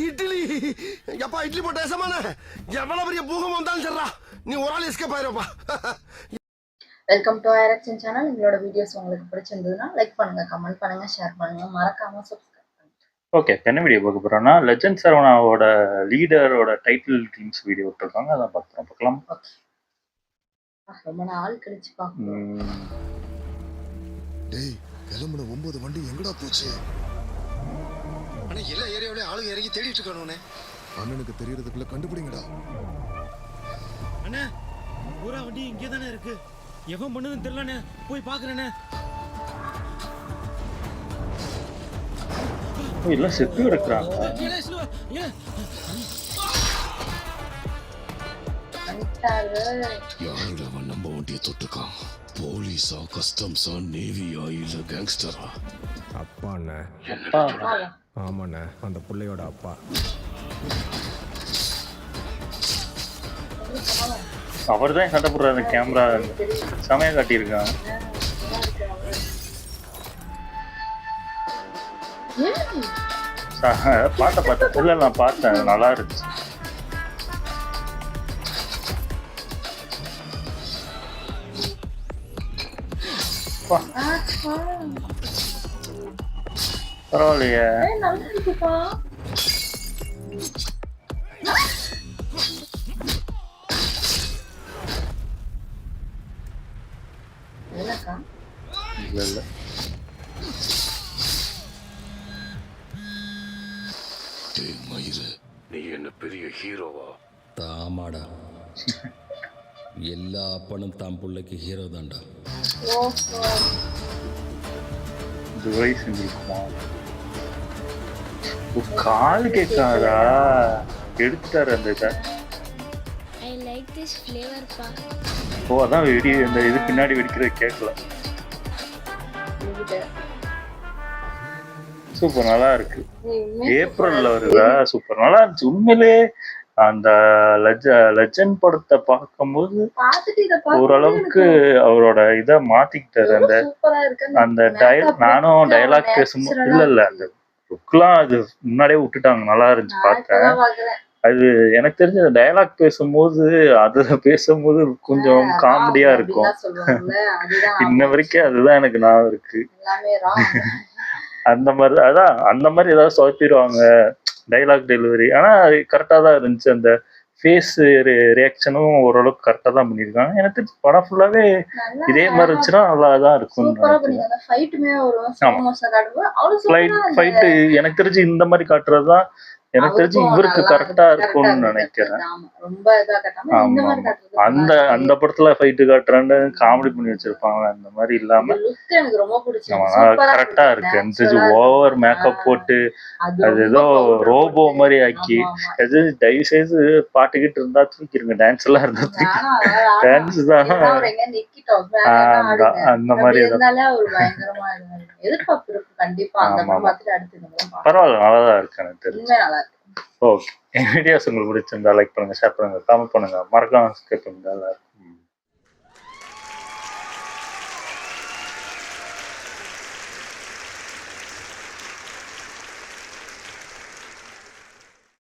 இட்லி எப்பா இட்லி போட்ட சமான எவ்வளவு பெரிய பூகம் வந்தாலும் சரிடா நீ ஒரு ஆள் எஸ்கேப் ஆயிருப்பா. வெல்கம் டு ஐரக்ஷன் சேனல். எங்களோட வீடியோஸ் உங்களுக்கு பிடிச்சிருந்ததுன்னா லைக் பண்ணுங்க, கமெண்ட் பண்ணுங்க, ஷேர் பண்ணுங்க, மறக்காம சப்ஸ்கிரைப் பண்ணுங்க. ஓகே, என்ன வீடியோ பார்க்க போறோம்னா லெஜண்ட் சரவணாவோட லீடரோட டைட்டில் டீம்ஸ் வீடியோ விட்டுருக்காங்க, அதான் பார்க்கலாம். ரொம்ப நாள் கழிச்சு பார்க்கணும். டேய் கிளம்புன 9 வண்டி எங்கடா போச்சு? அண்ணா எல்லா ஏரியாவிலே ஆளுங்க இறங்கி தேடிட்டு இருக்கானே. அண்ணனுக்கு தெரியறதுக்குள்ள கண்டுபிடிங்கடா. அண்ணா பூரா வண்டி இங்கே தானே இருக்கு, எவன் பண்ணதுன்னு தெரியலண்ணே, போய் பாக்குறேண்ணே. எல்லாம் செத்து கிடக்குறாங்க. யாருல அவன் நம்ம வண்டியை தொட்டுக்கான்? போலீஸா, கஸ்டம்ஸா, நேவியா, இல்ல கேங்ஸ்டரா? அப்பாண்ணே. ஆமாண்ணே, அந்த பிள்ளையோட அப்பா. அவர் தான் சண்டை போடுற அந்த கேமரா செமையா காட்டியிருக்கான். பார்த்தேன் இல்லை, நான் பார்த்தேன், நல்லா இருந்துச்சு. பரவாயில்லையே. இல்ல நீ என்ன பெரிய ஹீரோவா? தாமாடா, எல்லா அப்பனும் தான் பிள்ளைக்கு ஹீரோ தான்டா. துரை செஞ்சிருக்குமா? கால் கேட்காதா? எடுத்துட்டாரு அந்த இதை. ஓ அதான் வெடி, இந்த இது பின்னாடி வெடிக்கிறது கேட்கல. சூப்பர், நல்லா இருக்கு. ஏப்ரல்ல வருதா? சூப்பர், நல்லா இருந்துச்சு உண்மையிலே. அந்த லெஜண்ட் படத்தை பார்க்கும்போது ஓரளவுக்கு அவரோட இதை மாத்திக்கிட்டாரு. அந்த நானும் டயலாக் பேசும்போது இல்ல அந்த லுக்லாம் அது முன்னாடியே விட்டுட்டாங்க, நல்லா இருந்துச்சு பார்த்தேன். அது எனக்கு தெரிஞ்ச டயலாக் பேசும்போது அதுல பேசும்போது கொஞ்சம் காமெடியா இருக்கும். இன்ன வரைக்கும் அதுதான் எனக்கு ஞாபகம் இருக்கு. அந்த மாதிரி அதான் அந்த மாதிரி ஏதாவது சொதப்பிடுவாங்க டைலாக் டெலிவரி. ஆனா அது கரெக்டா தான் இருந்துச்சு. அந்த ஃபேஸ் ரியாக்ஷனும் ஓரளவுக்கு கரெக்டா தான் பண்ணியிருக்காங்க. எனக்கு படம் ஃபுல்லாவே இதே மாதிரி இருந்துச்சுன்னா நல்லா தான் இருக்கும். ஃபைட்டு எனக்கு தெரிஞ்சு இந்த மாதிரி காட்டுறதுதான் எனக்கு தெரிஞ்சு இவருக்கு கரெக்டா இருக்கும்னு நினைக்கிறேன். ஆமா, அந்த படத்துல ஃபைட்டு காட்டுறான்னு காமெடி பண்ணி வச்சிருப்பாங்க, அந்த மாதிரி இல்லாம கரெக்டா இருக்கு. எனக்கு தெரிஞ்சு ஓவர் மேக்கப் போட்டு அது ஏதோ ரோபோ மாதிரி ஆக்கி, அது தயவு செய்து பாட்டுக்கிட்டு இருந்தா தூக்கிருங்க, டான்ஸ் எல்லாம் இருந்தா டான்ஸ் தான் அந்த மாதிரி. பரவாயில்ல, நல்லாதான் இருக்கு எனக்கு தெரிஞ்சு. ஓகே, என் வீடியோஸ் உங்களுக்கு பிடிச்சிருந்தா லைக் பண்ணுங்க, ஷேர் பண்ணுங்க, கமெண்ட் பண்ணுங்க, மறக்காம சப்ஸ்கிரைப் பண்ணுங்க.